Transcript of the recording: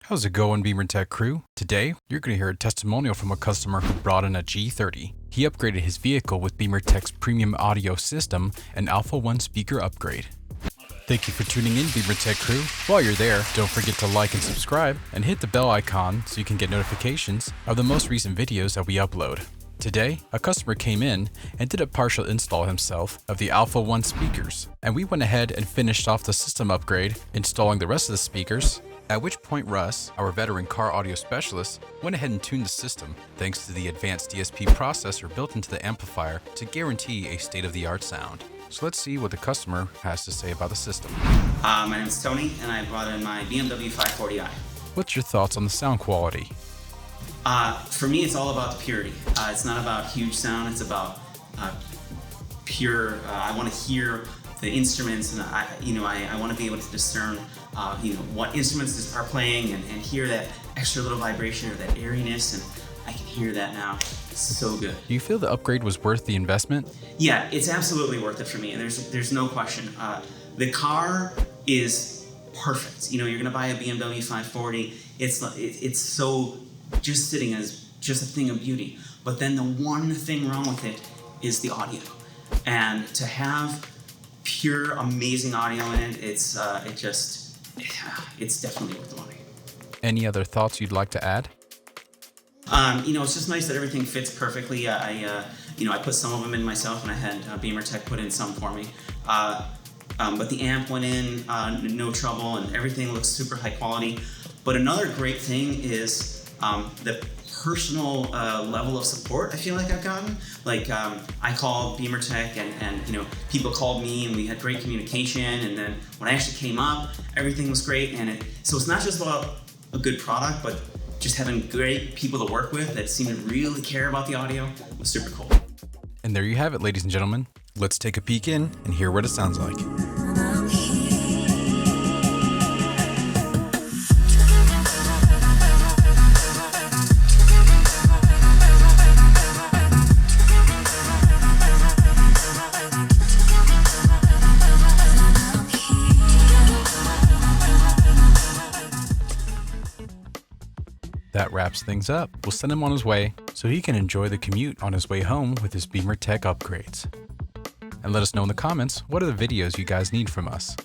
How's it going, BimmerTech crew? Today, you're going to hear a testimonial from a customer who brought in a G30. He upgraded his vehicle with BimmerTech's premium audio system and Alpha 1 speaker upgrade. Thank you for tuning in, BimmerTech crew. While you're there, don't forget to like and subscribe, and hit the bell icon so you can get notifications of the most recent videos that we upload. Today, a customer came in and did a partial install himself of the Alpha 1 speakers, and we went ahead and finished off the system upgrade, installing the rest of the speakers, at which point Russ, our veteran car audio specialist, went ahead and tuned the system thanks to the advanced DSP processor built into the amplifier to guarantee a state-of-the-art sound. So let's see what the customer has to say about the system. My name is Tony, and I brought in my BMW 540i. What's your thoughts on the sound quality? For me, it's all about the purity. It's not about huge sound, it's about pure. I want to hear the instruments, and I want to be able to discern what instruments are playing and hear that extra little vibration or that airiness, and I can hear that now. It's so good. Do you feel the upgrade was worth the investment? Yeah, it's absolutely worth it for me, and there's no question. The car is perfect. You're gonna buy a BMW 540. It's so just sitting as just a thing of beauty. But then the one thing wrong with it is the audio, and to have pure, amazing audio in it, it's definitely worth the money. Any other thoughts you'd like to add? It's just nice that everything fits perfectly. I put some of them in myself, and I had BimmerTech put in some for me. But the amp went in, no trouble, and everything looks super high quality. But another great thing is the personal level of support I feel like I've gotten. I called BimmerTech, and people called me, and we had great communication. And then when I actually came up, everything was great. So it's not just about a good product, but just having great people to work with that seem to really care about the audio was super cool. And there you have it, ladies and gentlemen. Let's take a peek in and hear what it sounds like. That wraps things up. We'll send him on his way so he can enjoy the commute on his way home with his BimmerTech upgrades. And let us know in the comments what other videos you guys need from us.